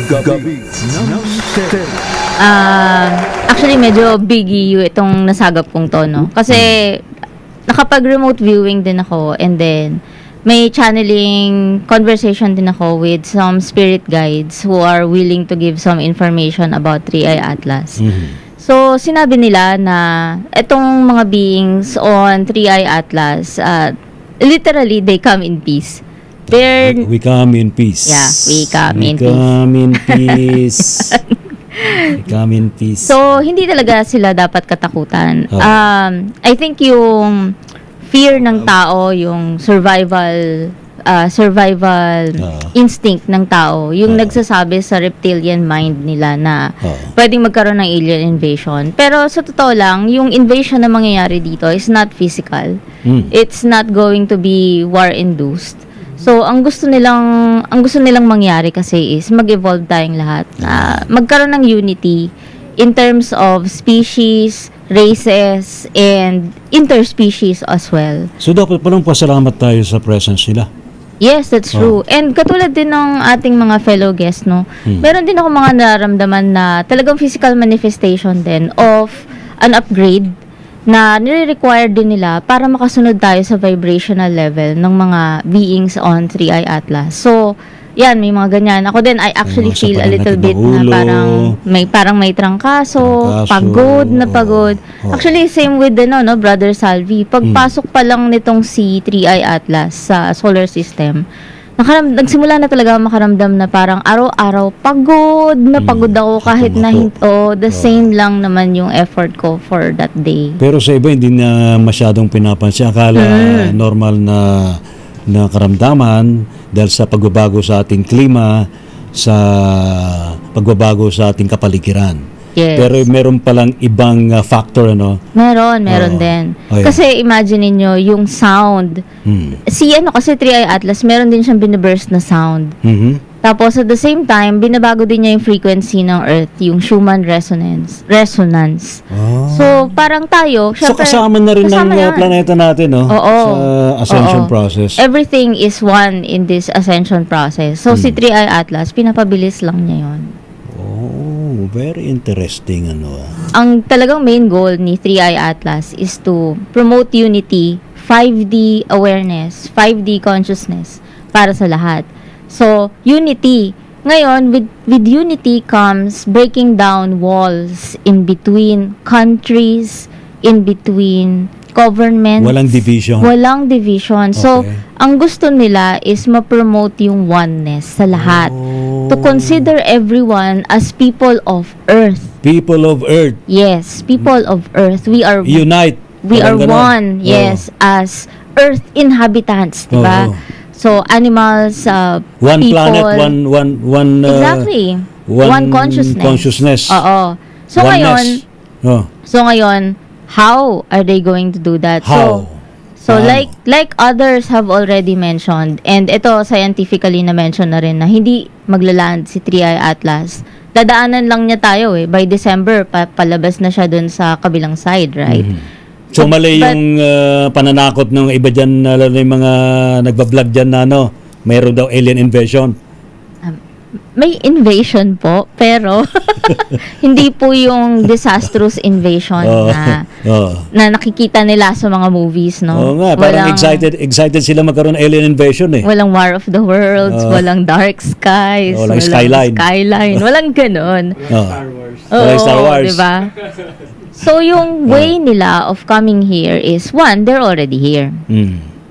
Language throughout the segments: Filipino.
Gabi ng Misteryo. Actually, medyo biggie itong nasagap kong to, no? Kasi, nakapag-remote viewing din ako, and then, may channeling conversation din ako with some spirit guides who are willing to give some information about 3i Atlas. So, sinabi nila na itong mga beings on 3i Atlas, literally, they come in peace. We come in peace. Yeah, we come in peace. We come in peace. So, hindi talaga sila dapat katakutan. I think yung fear ng tao, yung survival instinct ng tao, yung nagsasabi sa reptilian mind nila na pwedeng magkaroon ng alien invasion. Pero sa totoo lang, yung invasion na mangyayari dito is not physical. It's not going to be war-induced. So, ang gusto nilang mangyari kasi is mag-evolve tayong lahat. Magkaroon ng unity in terms of species, races, and interspecies as well. So, dapat palang pasalamat tayo sa presence nila. Yes, that's true. And katulad din ng ating mga fellow guests, no? Meron din ako mga nararamdaman na talagang physical manifestation din of an upgrade na nire-require din nila para makasunod tayo sa vibrational level ng mga beings on 3i Atlas. So, yan, may mga ganyan. Ako din, I actually feel a little bit na parang may trangkaso, pagod. Actually, same with Brother Salvi. Pagpasok pa lang nitong si 3i Atlas sa solar system, nagsimula na talaga makaramdam na parang araw-araw pagod ako kahit na the same lang naman yung effort ko for that day. Pero sa iba hindi na masyadong pinapansin. Akala normal na karamdaman dahil sa pagbabago sa ating klima, sa pagbabago sa ating kapaligiran. Yes. Pero meron palang ibang factor, ano? Meron din. Kasi imagine niyo yung sound. Kasi 3i Atlas, meron din siyang binaburst na sound. Tapos at the same time, binabago din niya yung frequency ng Earth, yung Schumann resonance. So, parang tayo, syempre, so kasama na rin ng planeta natin, no? Sa ascension process. Everything is one in this ascension process. So, si 3i Atlas, pinapabilis lang niya yun. Very interesting, Ang talagang main goal ni 3i Atlas is to promote unity, 5D awareness, 5D consciousness para sa lahat. So, unity. Ngayon, with unity comes breaking down walls in between countries, in between governments. Walang division. So, ang gusto nila is ma-promote yung oneness sa lahat. To consider everyone as people of Earth. People of Earth. Yes, people of Earth. We are unite. We are one. Yes, as Earth inhabitants, diba? So animals, one people, planet, one exactly. One consciousness. So oneness. ngayon, how are they going to do that? So like others have already mentioned, and ito scientifically na mention na rin na hindi maglaland si 3i Atlas. Dadaanan lang niya tayo by December palabas na siya dun sa kabilang side, right? So mali yung pananakot ng iba dyan, lalo na yung mga nagbablog dyan na mayroon daw alien invasion. May invasion po, pero hindi po yung disastrous invasion na nakikita nila sa mga movies, no? Oo nga, parang excited sila magkaroon ng alien invasion eh. Walang War of the Worlds, walang Dark Skies, walang Skyline, walang ganon. Walang Star Wars. Diba? So, yung way nila of coming here is, one, they're already here.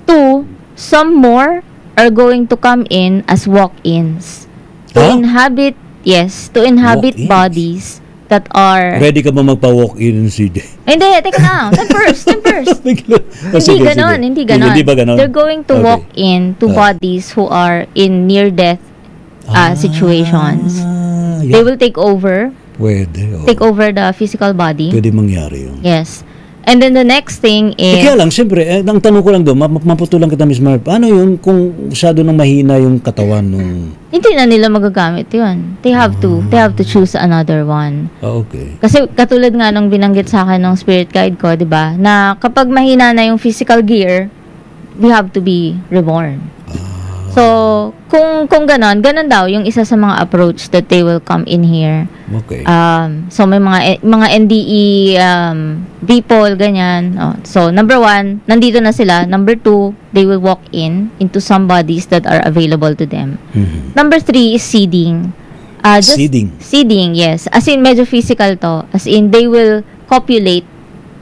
Two, some more are going to come in as walk-ins. To inhabit bodies that are... Ready ka ba magpa-walk-in, CJ? Hindi, teka na. Time first. Hindi ganon. They're going to walk in to bodies who are in near-death situations. They will take over. Take over the physical body. Pwede mangyari yun. Yes. And then the next thing is... Kaya lang, siyempre, ang tanong ko lang doon, maputulan kita, Miss Marp, ano yun kung masyado nang mahina yung katawan nung... Hindi na nila magagamit yun. They have to choose another one. Okay. Kasi katulad nga nung binanggit sa akin ng spirit guide ko, di ba, na kapag mahina na yung physical gear, we have to be reborn. So, kung ganon daw yung isa sa mga approach that they will come in here. Okay. So may mga NDE people ganyan. So number 1, nandito na sila. Number 2, they will walk into some bodies that are available to them. Number 3 is seeding. Seeding, yes. As in medyo physical to. As in they will copulate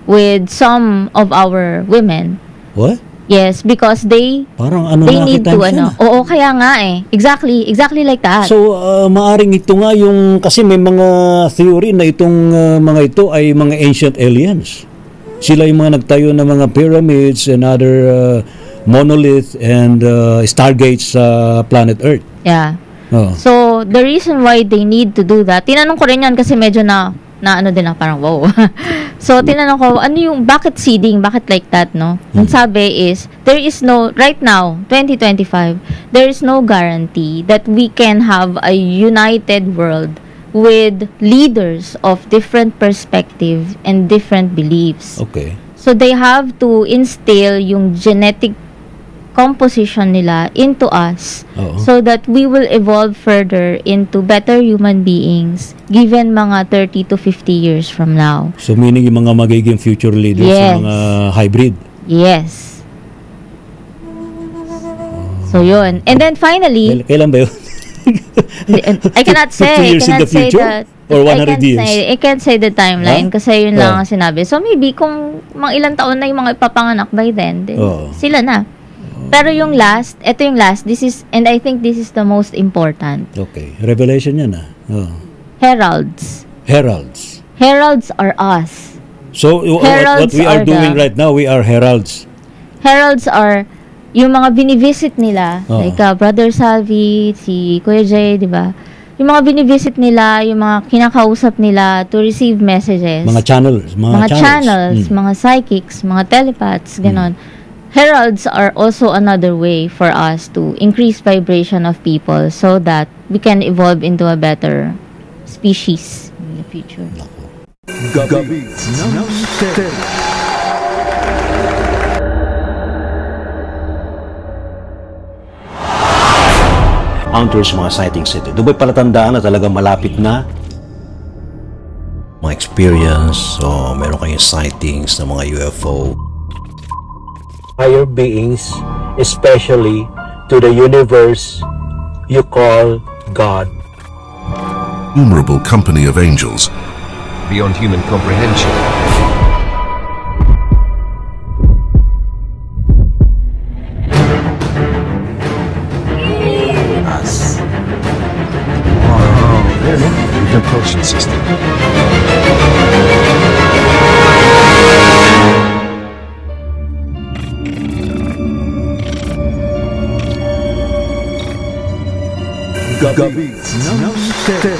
with some of our women. What? Yes, because they need to Oo, kaya nga eh. Exactly like that. So, maaring ito nga yung, kasi may mga theory na itong mga ito ay mga ancient aliens. Sila yung mga nagtayo ng mga pyramids and other monolith and stargates sa planet Earth. Yeah. So, the reason why they need to do that, tinanong ko rin yan kasi medyo na ano din ako, parang wow. So, tinanong ko, bakit seeding? Bakit like that, no? Ang sabi is, there is no, right now, 2025, there is no guarantee that we can have a united world with leaders of different perspectives and different beliefs. Okay. So, they have to instill yung genetic composition nila into us so that we will evolve further into better human beings given mga 30 to 50 years from now. So meaning yung mga magiging future leaders sa mga hybrid? Yes. So yun. And then finally... Kailan ba yun? I cannot say. 50 years in the future? Or 100 years? I can't say the timeline kasi yun lang ang sinabi. So maybe kung mga ilang taon na yung mga ipapanganak by then sila na. Pero yung last, ito yung last, and I think this is the most important. Okay. Revelation yan Heralds. Heralds are us. So, what we are doing right now, we are heralds. Heralds are yung mga binivisit nila, like Brother Salvi, si Kuya Jay, di ba? Yung mga binivisit nila, yung mga kinakausap nila to receive messages. Mga channels. Mga psychics, mga telepaths, ganon. Heralds are also another way for us to increase vibration of people so that we can evolve into a better species in the future. Gabi ng Steady. Encounters mga sightings ito. Doon ba'y palatandaan na talagang malapit na? Mga experience o meron kayong sightings ng mga UFO. Higher beings, especially to the universe you call God. Innumerable company of angels beyond human comprehension. us. Wow, really? The propulsion system. Gabi ng Steady.